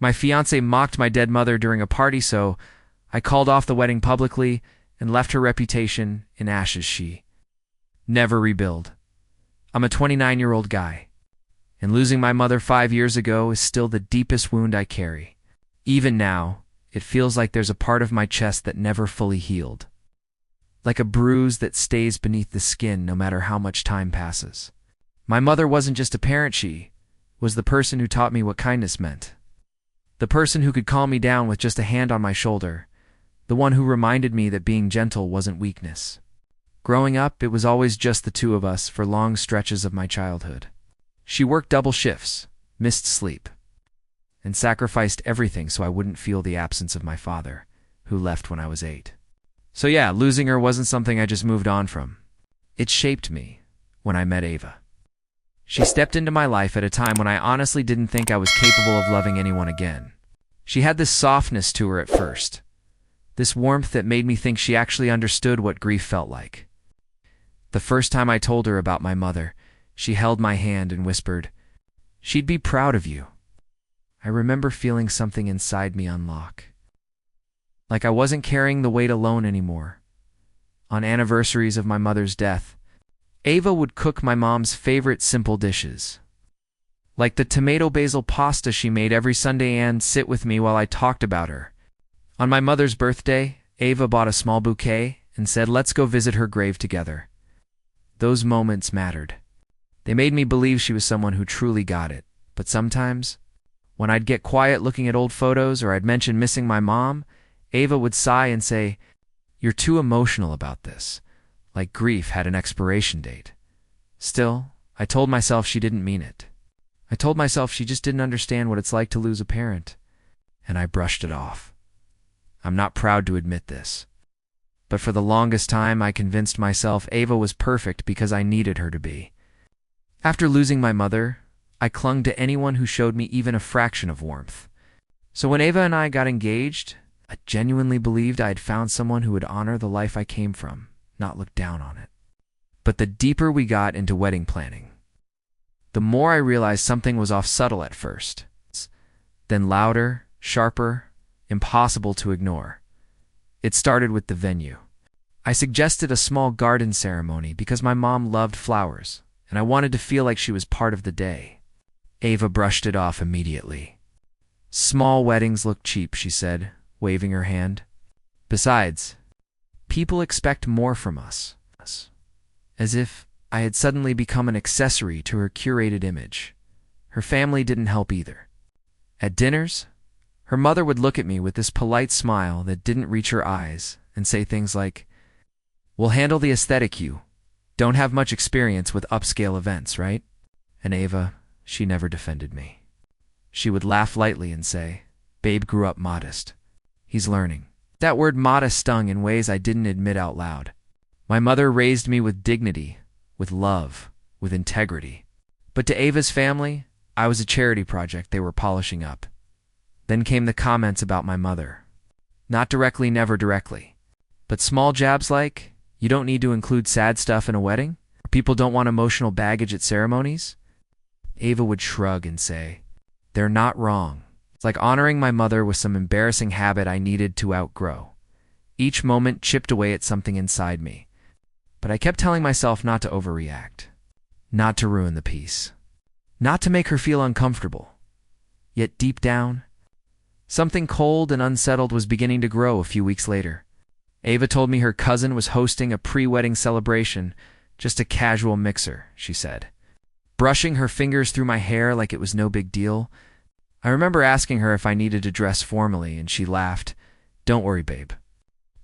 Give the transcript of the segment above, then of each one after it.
My fiancé mocked my dead mother during a party, so I called off the wedding publicly and left her reputation in ashes. She never rebuild. I'm a 29-year-old guy, and losing my mother 5 years ago is still the deepest wound I carry. Even now, it feels like there's a part of my chest that never fully healed, like a bruise that stays beneath the skin no matter how much time passes. My mother wasn't just a parent, she was the person who taught me what kindness meant. The person who could calm me down with just a hand on my shoulder. The one who reminded me that being gentle wasn't weakness. Growing up, it was always just the two of us for long stretches of my childhood. She worked double shifts, missed sleep, and sacrificed everything so I wouldn't feel the absence of my father, who left when I was 8. So yeah, losing her wasn't something I just moved on from. It shaped me when I met Ava. She stepped into my life at a time when I honestly didn't think I was capable of loving anyone again. She had this softness to her at first, this warmth that made me think she actually understood what grief felt like. The first time I told her about my mother, she held my hand and whispered, "She'd be proud of you." I remember feeling something inside me unlock. Like I wasn't carrying the weight alone anymore. On anniversaries of my mother's death, Ava would cook my mom's favorite simple dishes, like the tomato basil pasta she made every Sunday, and sit with me while I talked about her. On my mother's birthday, Ava bought a small bouquet and said, "Let's go visit her grave together." Those moments mattered. They made me believe she was someone who truly got it. But sometimes, when I'd get quiet looking at old photos or I'd mention missing my mom, Ava would sigh and say, "You're too emotional about this," like grief had an expiration date. Still, I told myself she didn't mean it. I told myself she just didn't understand what it's like to lose a parent, and I brushed it off. I'm not proud to admit this, but for the longest time I convinced myself Ava was perfect because I needed her to be. After losing my mother, I clung to anyone who showed me even a fraction of warmth. So when Ava and I got engaged, I genuinely believed I had found someone who would honor the life I came from, not look down on it. But the deeper we got into wedding planning, the more I realized something was off. Subtle at first, then louder, sharper, impossible to ignore. It started with the venue. I suggested a small garden ceremony because my mom loved flowers, and I wanted to feel like she was part of the day. Ava brushed it off immediately. "Small weddings look cheap," she said, waving her hand. "Besides, people expect more from us." As if I had suddenly become an accessory to her curated image. Her family didn't help either. At dinners, her mother would look at me with this polite smile that didn't reach her eyes and say things like, "We'll handle the aesthetic, you don't have much experience with upscale events, right?" And Ava, she never defended me. She would laugh lightly and say, "Babe grew up modest. He's learning." That word modest stung in ways I didn't admit out loud. My mother raised me with dignity, with love, with integrity. But to Ava's family, I was a charity project they were polishing up. Then came the comments about my mother. Not directly, never directly, but small jabs like, "You don't need to include sad stuff in a wedding? People don't want emotional baggage at ceremonies?" Ava would shrug and say, "They're not wrong." It's like honoring my mother with some embarrassing habit I needed to outgrow. Each moment chipped away at something inside me. But I kept telling myself not to overreact, not to ruin the peace, not to make her feel uncomfortable. Yet deep down, something cold and unsettled was beginning to grow. A few weeks later, Ava told me her cousin was hosting a pre-wedding celebration, just a casual mixer, she said, brushing her fingers through my hair like it was no big deal. I remember asking her if I needed to dress formally, and she laughed. "Don't worry, babe.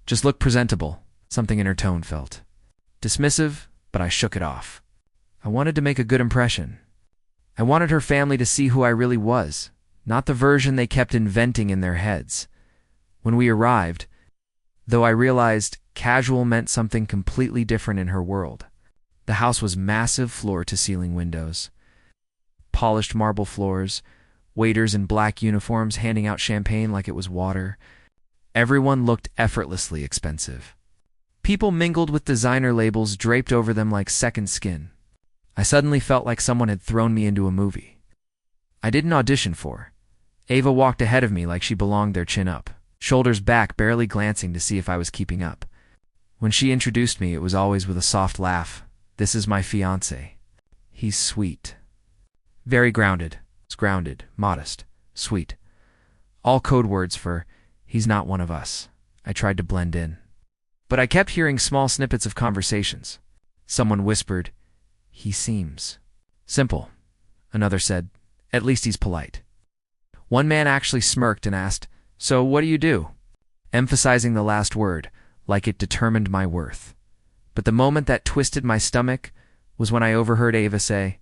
Just look presentable." Something in her tone felt dismissive, but I shook it off. I wanted to make a good impression. I wanted her family to see who I really was, not the version they kept inventing in their heads. When we arrived, though, I realized casual meant something completely different in her world. The house was massive, floor-to-ceiling windows, polished marble floors, waiters in black uniforms handing out champagne like it was water. Everyone looked effortlessly expensive. People mingled with designer labels draped over them like second skin. I suddenly felt like someone had thrown me into a movie I didn't audition for. Ava walked ahead of me like she belonged there, chin up, shoulders back, barely glancing to see if I was keeping up. When she introduced me, it was always with a soft laugh. "This is my fiancé. He's sweet." Very grounded, modest, sweet. All code words for he's not one of us. I tried to blend in. But I kept hearing small snippets of conversations. Someone whispered, "He seems simple." Another said, "At least he's polite." One man actually smirked and asked, "So what do you do?" Emphasizing the last word, like it determined my worth. But the moment that twisted my stomach was when I overheard Ava say,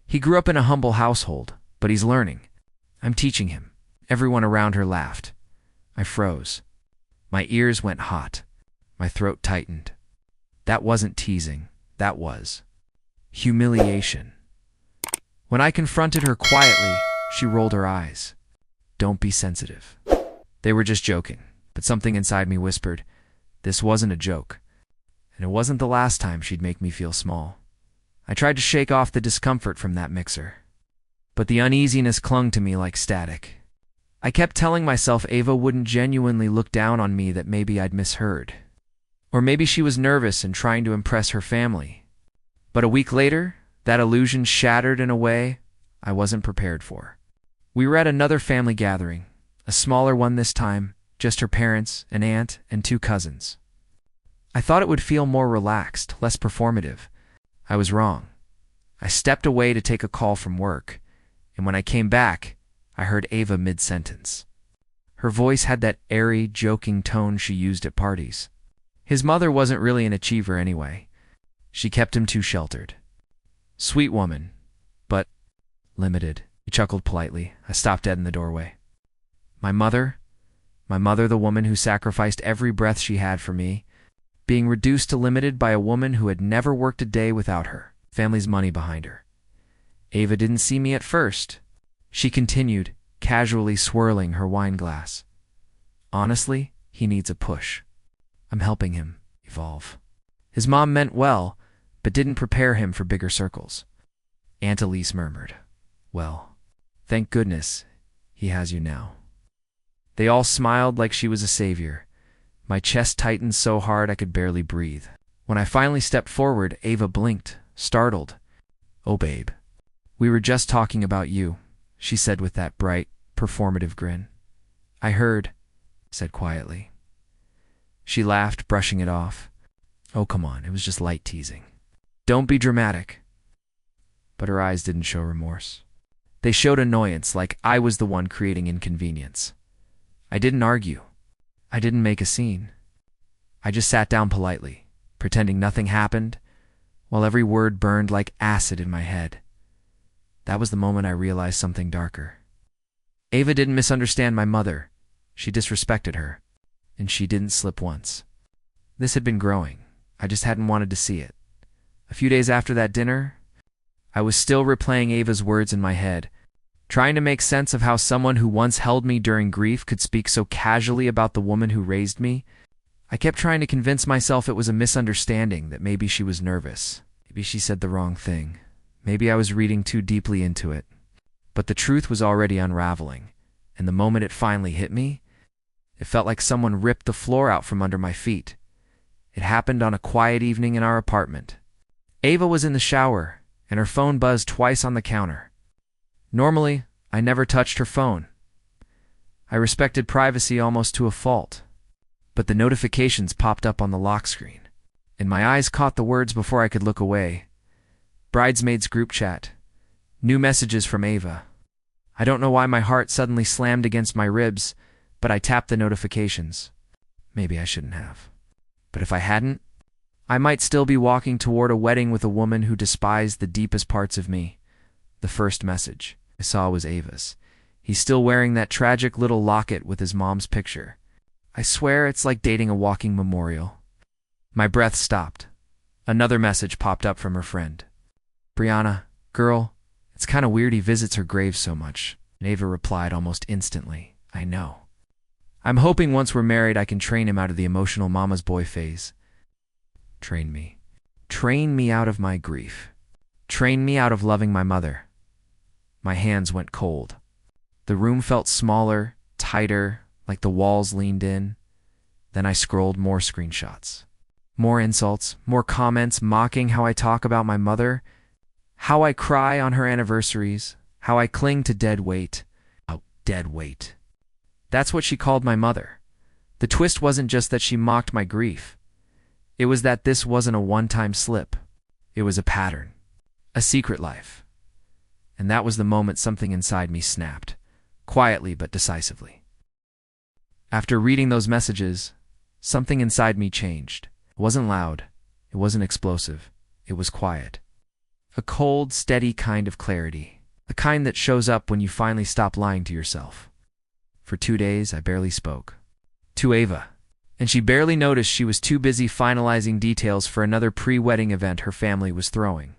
"He grew up in a humble household, but he's learning. I'm teaching him." Everyone around her laughed. I froze. My ears went hot. My throat tightened. That wasn't teasing. That was humiliation. When I confronted her quietly, she rolled her eyes. "Don't be sensitive." They were just joking, but something inside me whispered, this wasn't a joke. And it wasn't the last time she'd make me feel small. I tried to shake off the discomfort from that mixer, but the uneasiness clung to me like static. I kept telling myself Ava wouldn't genuinely look down on me, that maybe I'd misheard. Or maybe she was nervous and trying to impress her family. But a week later, that illusion shattered in a way I wasn't prepared for. We were at another family gathering, a smaller one this time, just her parents, an aunt, and 2 cousins. I thought it would feel more relaxed, less performative. I was wrong. I stepped away to take a call from work, and when I came back, I heard Ava mid-sentence. Her voice had that airy, joking tone she used at parties. His mother wasn't really an achiever anyway. She kept him too sheltered. Sweet woman, but limited. He chuckled politely. I stopped dead in the doorway. My mother, the woman who sacrificed every breath she had for me, being reduced to limited by a woman who had never worked a day without her family's money behind her. Ava didn't see me at first. She continued, casually swirling her wine glass. "Honestly, he needs a push. I'm helping him evolve." His mom meant well, but didn't prepare him for bigger circles. Aunt Elise murmured, "Well, thank goodness he has you now." They all smiled like she was a savior. My chest tightened so hard I could barely breathe. When I finally stepped forward, Ava blinked, startled. "Oh, babe, we were just talking about you," she said with that bright, performative grin. "I heard," said quietly. She laughed, brushing it off. "Oh, come on, it was just light teasing. Don't be dramatic." But her eyes didn't show remorse. They showed annoyance, like I was the one creating inconvenience. I didn't argue. I didn't make a scene. I just sat down politely, pretending nothing happened, while every word burned like acid in my head. That was the moment I realized something darker. Ava didn't misunderstand my mother. She disrespected her, and she didn't slip once. This had been growing. I just hadn't wanted to see it. A few days after that dinner, I was still replaying Ava's words in my head, trying to make sense of how someone who once held me during grief could speak so casually about the woman who raised me. I kept trying to convince myself it was a misunderstanding, that maybe she was nervous. Maybe she said the wrong thing. Maybe I was reading too deeply into it. But the truth was already unraveling, and the moment it finally hit me, it felt like someone ripped the floor out from under my feet. It happened on a quiet evening in our apartment. Ava was in the shower, and her phone buzzed twice on the counter. Normally, I never touched her phone. I respected privacy almost to a fault. But the notifications popped up on the lock screen, and my eyes caught the words before I could look away. Bridesmaids group chat. New messages from Ava. I don't know why my heart suddenly slammed against my ribs, but I tapped the notifications. Maybe I shouldn't have. But if I hadn't, I might still be walking toward a wedding with a woman who despised the deepest parts of me. The first message I saw was Ava's. He's still wearing that tragic little locket with his mom's picture. I swear it's like dating a walking memorial. My breath stopped. Another message popped up from her friend. "Brianna, girl, it's kind of weird he visits her grave so much." And Ava replied almost instantly, "I know. I'm hoping once we're married I can train him out of the emotional mama's boy phase." Train me. Train me out of my grief. Train me out of loving my mother. My hands went cold. The room felt smaller, tighter, like the walls leaned in. Then I scrolled more screenshots. More insults, more comments mocking how I talk about my mother, how I cry on her anniversaries, how I cling to dead weight. Oh, dead weight. That's what she called my mother. The twist wasn't just that she mocked my grief. It was that this wasn't a one-time slip. It was a pattern, a secret life. And that was the moment something inside me snapped, quietly but decisively. After reading those messages, something inside me changed. It wasn't loud. It wasn't explosive. It was quiet. A cold, steady kind of clarity. The kind that shows up when you finally stop lying to yourself. For 2 days, I barely spoke. To Ava. And she barely noticed she was too busy finalizing details for another pre-wedding event her family was throwing.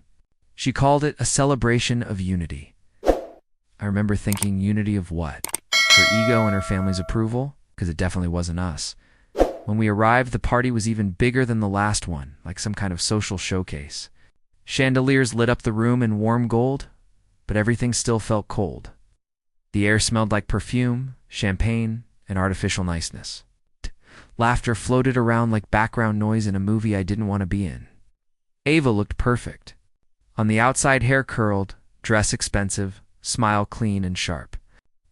She called it a celebration of unity. I remember thinking, unity of what? Her ego and her family's approval? Because it definitely wasn't us. When we arrived, the party was even bigger than the last one, like some kind of social showcase. Chandeliers lit up the room in warm gold, but everything still felt cold. The air smelled like perfume, champagne, and artificial niceness. Laughter floated around like background noise in a movie I didn't want to be in. Ava looked perfect. On the outside, hair curled, dress expensive, smile clean and sharp.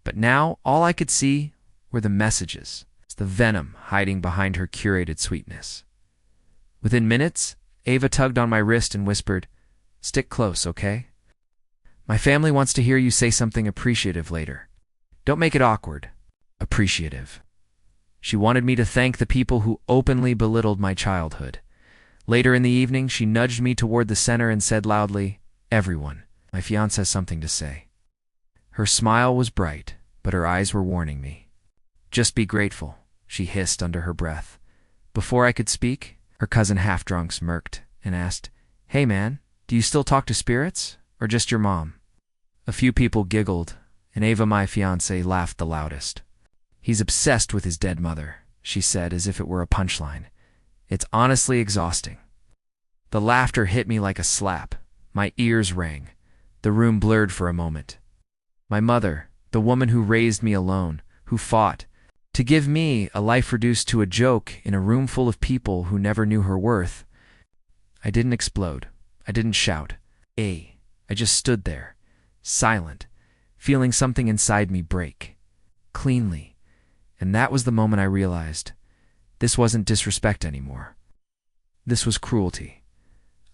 But now, all I could see were the messages. The venom hiding behind her curated sweetness. Within minutes, Ava tugged on my wrist and whispered, "Stick close, okay? My family wants to hear you say something appreciative later. Don't make it awkward. Appreciative." She wanted me to thank the people who openly belittled my childhood. Later in the evening, she nudged me toward the center and said loudly, "Everyone, my fiancé has something to say." Her smile was bright, but her eyes were warning me. "Just be grateful," she hissed under her breath. Before I could speak, her cousin half-drunk smirked and asked, "Hey man, do you still talk to spirits, or just your mom?" A few people giggled, and Ava, my fiancé, laughed the loudest. "He's obsessed with his dead mother," she said as if it were a punchline. "It's honestly exhausting." The laughter hit me like a slap. My ears rang. The room blurred for a moment. My mother, the woman who raised me alone, who fought, to give me a life reduced to a joke in a room full of people who never knew her worth. I didn't explode. I didn't shout. I just stood there, silent, feeling something inside me break. Cleanly. And that was the moment I realized this wasn't disrespect anymore. This was cruelty.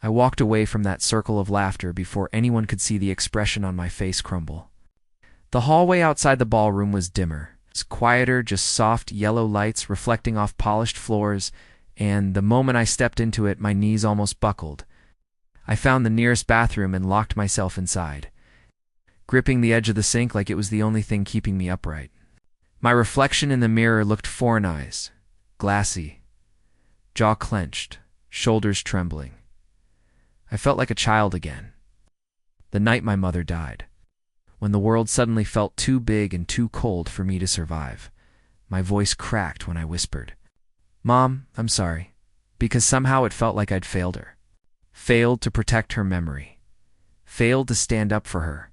I walked away from that circle of laughter before anyone could see the expression on my face crumble. The hallway outside the ballroom was dimmer. It's quieter, just soft yellow lights reflecting off polished floors, and the moment I stepped into it, my knees almost buckled. I found the nearest bathroom and locked myself inside, gripping the edge of the sink like it was the only thing keeping me upright. My reflection in the mirror looked foreign eyes, glassy, jaw clenched, shoulders trembling. I felt like a child again. The night my mother died. When the world suddenly felt too big and too cold for me to survive. My voice cracked when I whispered, "Mom, I'm sorry," because somehow it felt like I'd failed her. Failed to protect her memory. Failed to stand up for her.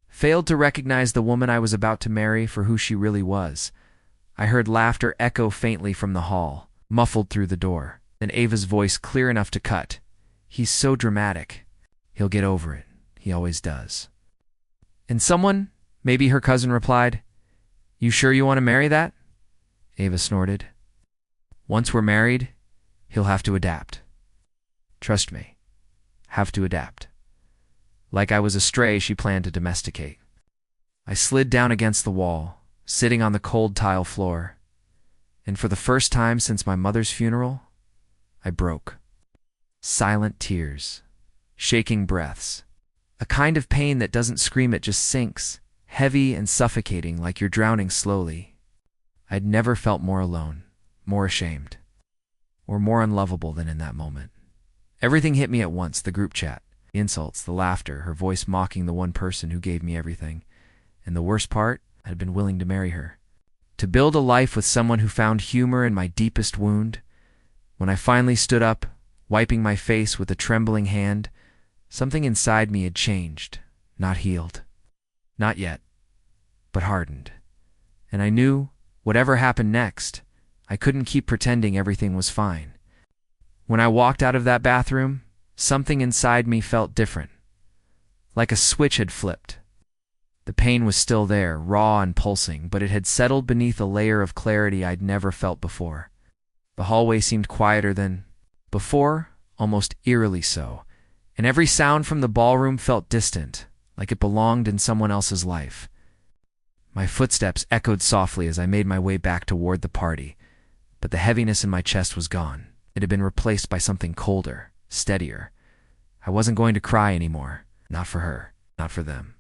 Failed to recognize the woman I was about to marry for who she really was. I heard laughter echo faintly from the hall, muffled through the door. Then Ava's voice clear enough to cut. "He's so dramatic. He'll get over it. He always does." And someone, maybe her cousin, replied, "You sure you want to marry that?" Ava snorted. "Once we're married, he'll have to adapt. Trust me, have to adapt." Like I was a stray she planned to domesticate. I slid down against the wall, sitting on the cold tile floor, and for the first time since my mother's funeral, I broke. Silent tears, shaking breaths. A kind of pain that doesn't scream, it just sinks, heavy and suffocating like you're drowning slowly. I'd never felt more alone, more ashamed, or more unlovable than in that moment. Everything hit me at once, the group chat, the insults, the laughter, her voice mocking the one person who gave me everything. And the worst part, I'd been willing to marry her. To build a life with someone who found humor in my deepest wound. When I finally stood up, wiping my face with a trembling hand, something inside me had changed, not healed. Not yet. but hardened. And I knew, whatever happened next, I couldn't keep pretending everything was fine. When I walked out of that bathroom, something inside me felt different, like a switch had flipped. The pain was still there, raw and pulsing, but it had settled beneath a layer of clarity I'd never felt before. The hallway seemed quieter than before, almost eerily so, and every sound from the ballroom felt distant, like it belonged in someone else's life. My footsteps echoed softly as I made my way back toward the party, but the heaviness in my chest was gone. It had been replaced by something colder, steadier. I wasn't going to cry anymore. Not for her, not for them.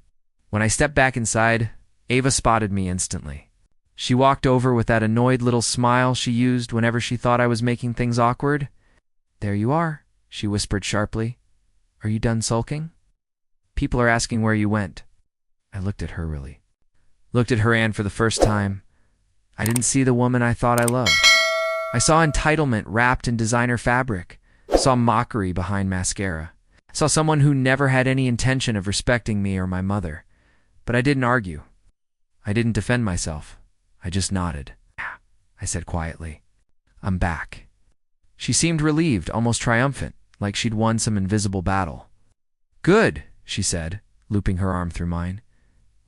When I stepped back inside, Ava spotted me instantly. She walked over with that annoyed little smile she used whenever she thought I was making things awkward. "There you are," she whispered sharply. "Are you done sulking? People are asking where you went." I looked at her and for the first time, I didn't see the woman I thought I loved. I saw entitlement wrapped in designer fabric, saw mockery behind mascara, saw someone who never had any intention of respecting me or my mother. But I didn't argue. I didn't defend myself. I just nodded. I said quietly, "I'm back." She seemed relieved, almost triumphant, like she'd won some invisible battle. "Good," she said, looping her arm through mine.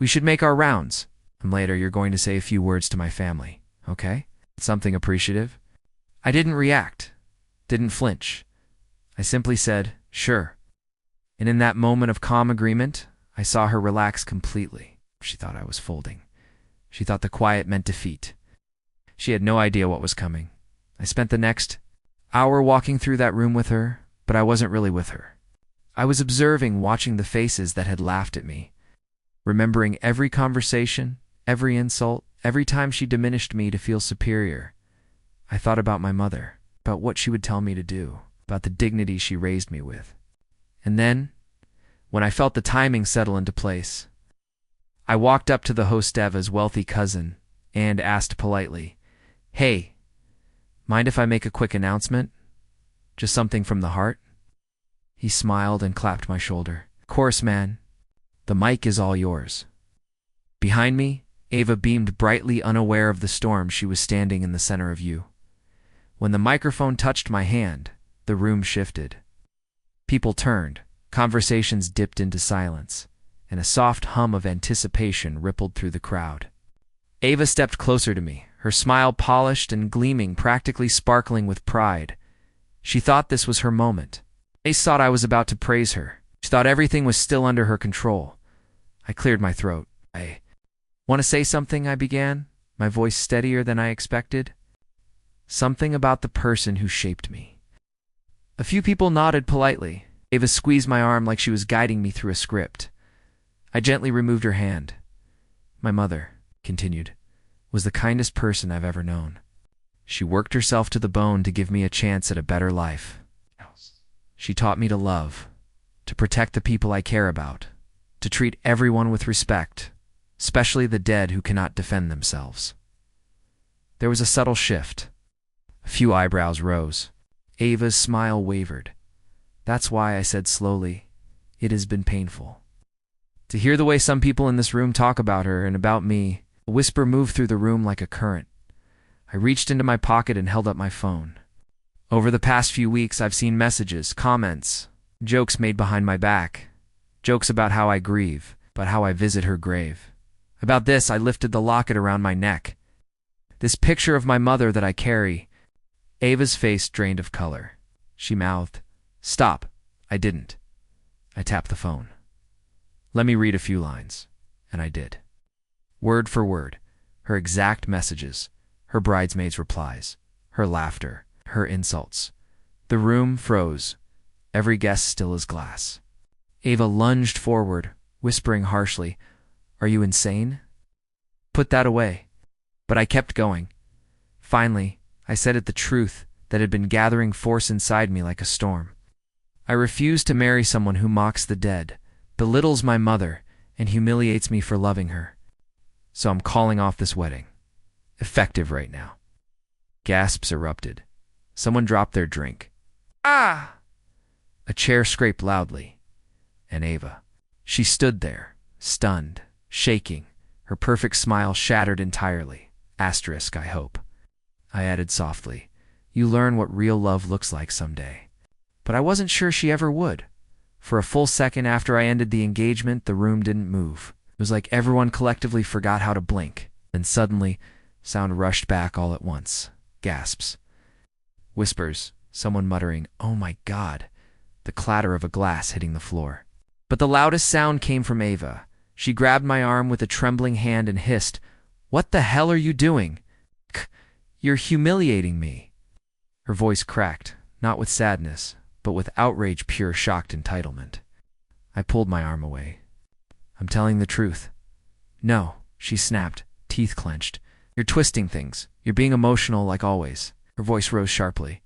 "We should make our rounds, and later you're going to say a few words to my family, okay? Something appreciative?" I didn't react, didn't flinch. I simply said, "Sure." And in that moment of calm agreement, I saw her relax completely. She thought I was folding. She thought the quiet meant defeat. She had no idea what was coming. I spent the next hour walking through that room with her, but I wasn't really with her. I was observing, watching the faces that had laughed at me, remembering every conversation, every insult, every time she diminished me to feel superior. I thought about my mother, about what she would tell me to do, about the dignity she raised me with. And then, when I felt the timing settle into place, I walked up to the host Eva's wealthy cousin and asked politely, "Hey, mind if I make a quick announcement? Just something from the heart?" He smiled and clapped my shoulder. "Of course, man. The mic is all yours." Behind me, Ava beamed brightly, unaware of the storm she was standing in the center of view. When the microphone touched my hand, the room shifted. People turned, conversations dipped into silence, and a soft hum of anticipation rippled through the crowd. Ava stepped closer to me, her smile polished and gleaming, practically sparkling with pride. She thought this was her moment. Ace thought I was about to praise her. She thought everything was still under her control. I cleared my throat. "I want to say something," I began, my voice steadier than I expected. "Something about the person who shaped me." A few people nodded politely. Ava squeezed my arm like she was guiding me through a script. I gently removed her hand. "My mother," continued, "was the kindest person I've ever known. She worked herself to the bone to give me a chance at a better life. She taught me to love, to protect the people I care about, to treat everyone with respect, especially the dead who cannot defend themselves." There was a subtle shift. A few eyebrows rose. Ava's smile wavered. "That's why," I said slowly, "it has been painful. To hear the way some people in this room talk about her and about me." A whisper moved through the room like a current. I reached into my pocket and held up my phone. Over the past few weeks, I've seen messages, comments, jokes made behind my back. Jokes about how I grieve, about how I visit her grave. About this, I lifted the locket around my neck. This picture of my mother that I carry. Ava's face drained of color. She mouthed, "Stop." I didn't. I tapped the phone. "Let me read a few lines." And I did. Word for word, her exact messages, her bridesmaids' replies, her laughter, her insults. The room froze, every guest still as glass. Ava lunged forward, whispering harshly, "Are you insane? Put that away." But I kept going. Finally, I said it, the truth that had been gathering force inside me like a storm. I refuse to marry someone who mocks the dead, belittles my mother, and humiliates me for loving her. So I'm calling off this wedding. Effective right now. Gasps erupted. Someone dropped their drink. "Ah!" A chair scraped loudly. And Ava. She stood there, stunned, shaking, Her perfect smile shattered entirely. Asterisk, I hope. I added softly, you learn what real love looks like someday. But I wasn't sure she ever would. For a full second after I ended the engagement, the room didn't move. It was like everyone collectively forgot how to blink. Then suddenly, sound rushed back all at once. Gasps. Whispers, someone muttering, "Oh my God," the clatter of a glass hitting the floor. But the loudest sound came from Ava. She grabbed my arm with a trembling hand and hissed, "What the hell are you doing? You're humiliating me." Her voice cracked, not with sadness, but with outrage, pure shocked entitlement. I pulled my arm away. "I'm telling the truth." "No," she snapped, teeth clenched. "You're twisting things. You're being emotional like always." Her voice rose sharply.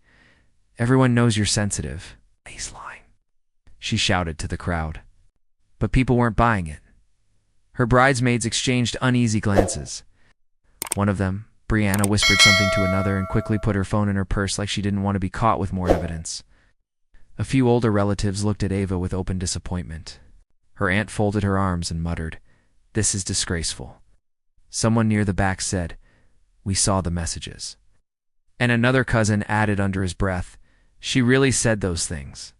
"Everyone knows you're sensitive." "He's lying," she shouted to the crowd. But people weren't buying it. Her bridesmaids exchanged uneasy glances. One of them, Brianna, whispered something to another and quickly put her phone in her purse like she didn't want to be caught with more evidence. A few older relatives looked at Ava with open disappointment. Her aunt folded her arms and muttered, "This is disgraceful." Someone near the back said, "We saw the messages." And another cousin added under his breath, "She really said those things."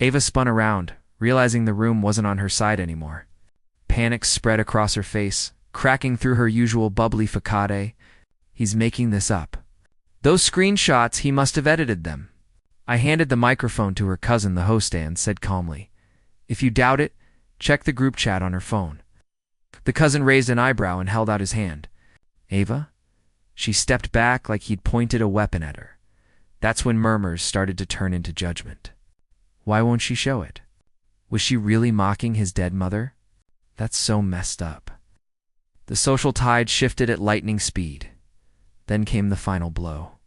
Ava spun around, realizing the room wasn't on her side anymore. Panic spread across her face, cracking through her usual bubbly facade. "He's making this up. Those screenshots, he must have edited them." I handed the microphone to her cousin, the host, and said calmly, "If you doubt it, check the group chat on her phone." The cousin raised an eyebrow and held out his hand. "Ava?" She stepped back like he'd pointed a weapon at her. That's when murmurs started to turn into judgment. Why won't she show it? Was she really mocking his dead mother? That's so messed up. The social tide shifted at lightning speed. Then came the final blow.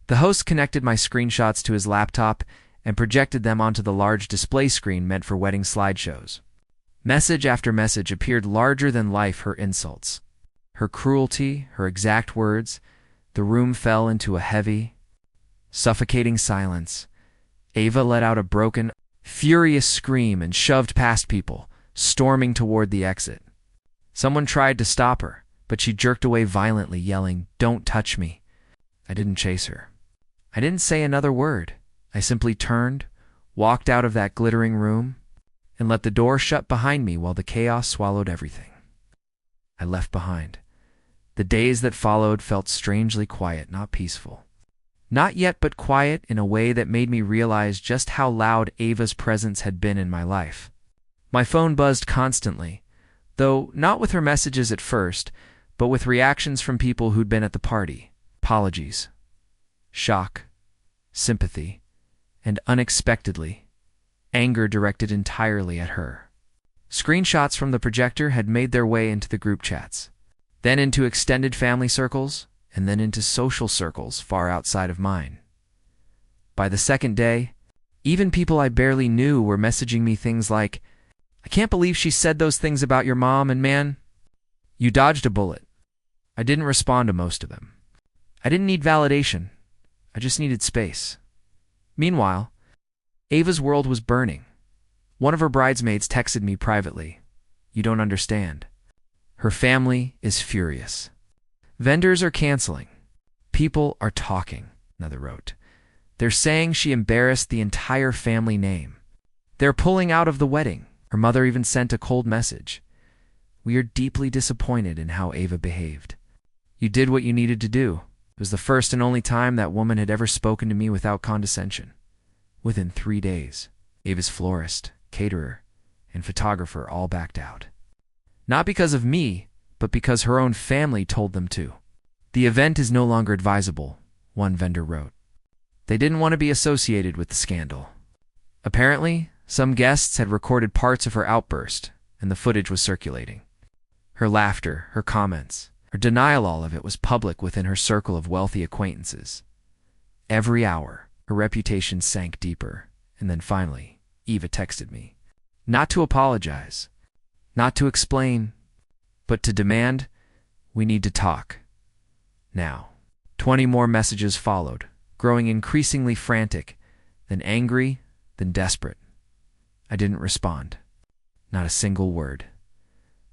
The host connected my screenshots to his laptop and projected them onto the large display screen meant for wedding slideshows. Message after message appeared larger than life, her insults, her cruelty, her exact words. The room fell into a heavy, suffocating silence. Ava let out a broken, furious scream and shoved past people, storming toward the exit. Someone tried to stop her, but she jerked away violently, yelling, "Don't touch me." I didn't chase her. I didn't say another word. I simply turned, walked out of that glittering room, and let the door shut behind me while the chaos swallowed everything I left behind. The days that followed felt strangely quiet, not peaceful. Not yet, but quiet in a way that made me realize just how loud Ava's presence had been in my life. My phone buzzed constantly, though not with her messages at first, but with reactions from people who'd been at the party. Apologies, shock, sympathy, and unexpectedly, anger directed entirely at her. Screenshots from the projector had made their way into the group chats, then into extended family circles, and then into social circles far outside of mine. By the second day, even people I barely knew were messaging me things like, "I can't believe she said those things about your mom, and man, you dodged a bullet." I didn't respond to most of them. I didn't need validation. I just needed space. Meanwhile, Ava's world was burning. One of her bridesmaids texted me privately, "You don't understand. Her family is furious. Vendors are canceling. People are talking," another wrote. "They're saying she embarrassed the entire family name. They're pulling out of the wedding." Her mother even sent a cold message. "We are deeply disappointed in how Ava behaved. You did what you needed to do." It was the first and only time that woman had ever spoken to me without condescension. Within 3 days, Ava's florist, caterer, and photographer all backed out. Not because of me, but because her own family told them to. "The event is no longer advisable," one vendor wrote. They didn't want to be associated with the scandal. Apparently, some guests had recorded parts of her outburst, and the footage was circulating. Her laughter, her comments, her denial, all of it was public within her circle of wealthy acquaintances. Every hour, her reputation sank deeper, and then finally, Eva texted me. Not to apologize, not to explain, but to demand, "We need to talk. Now." 20 more messages followed, growing increasingly frantic, then angry, then desperate. I didn't respond. Not a single word.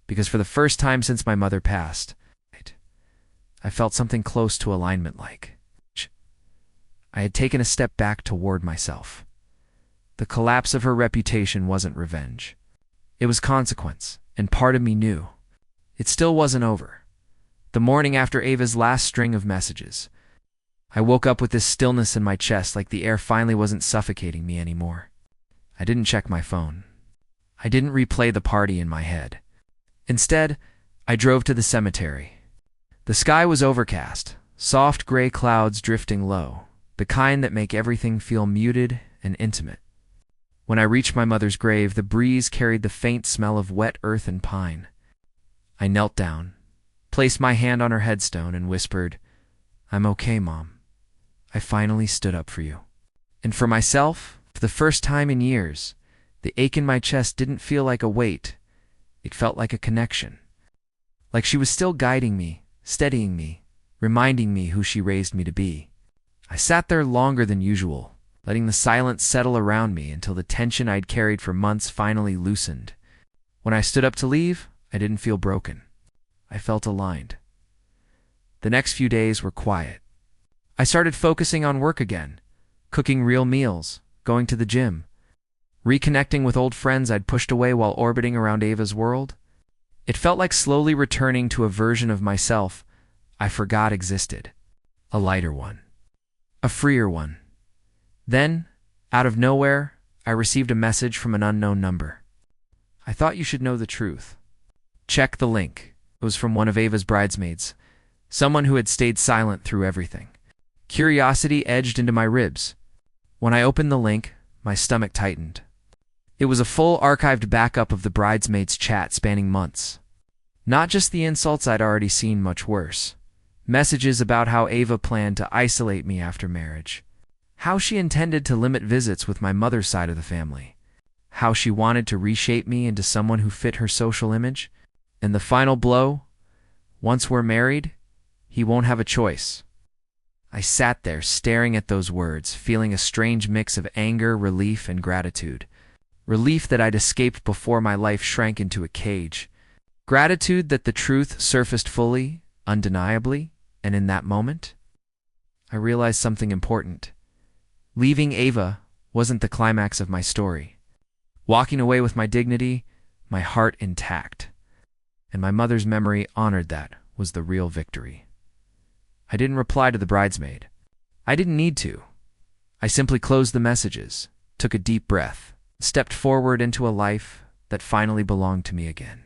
because for the first time since my mother passed, I felt something close to alignment-like. I had taken a step back toward myself. The collapse of her reputation wasn't revenge. It was consequence, and part of me knew. It still wasn't over. The morning after Ava's last string of messages, I woke up with this stillness in my chest, like the air finally wasn't suffocating me anymore. I didn't check my phone. I didn't replay the party in my head. Instead, I drove to the cemetery. The sky was overcast, soft gray clouds drifting low, the kind that make everything feel muted and intimate. When I reached my mother's grave, the breeze carried the faint smell of wet earth and pine. I knelt down, placed my hand on her headstone, and whispered, "I'm okay, Mom. I finally stood up for you." And for myself, for the first time in years, the ache in my chest didn't feel like a weight. It felt like a connection. Like she was still guiding me, steadying me, reminding me who she raised me to be. I sat there longer than usual, letting the silence settle around me until the tension I'd carried for months finally loosened. When I stood up to leave, I didn't feel broken. I felt aligned. The next few days were quiet. I started focusing on work again, cooking real meals, going to the gym, reconnecting with old friends I'd pushed away while orbiting around Ava's world. It felt like slowly returning to a version of myself I forgot existed. A lighter one. A freer one. Then, out of nowhere, I received a message from an unknown number. "I thought you should know the truth. Check the link." It was from one of Ava's bridesmaids, someone who had stayed silent through everything. Curiosity edged into my ribs. When I opened the link, my stomach tightened. It was a full archived backup of the bridesmaids' chat spanning months. Not just the insults I'd already seen, much worse. Messages about how Ava planned to isolate me after marriage. How she intended to limit visits with my mother's side of the family. How she wanted to reshape me into someone who fit her social image. And the final blow? Once we're married, he won't have a choice. I sat there staring at those words, feeling a strange mix of anger, relief, and gratitude. Relief that I'd escaped before my life shrank into a cage. Gratitude that the truth surfaced fully, undeniably, and in that moment, I realized something important. Leaving Ava wasn't the climax of my story. Walking away with my dignity, my heart intact, and my mother's memory honored, that was the real victory. I didn't reply to the bridesmaid. I didn't need to. I simply closed the messages, took a deep breath, stepped forward into a life that finally belonged to me again.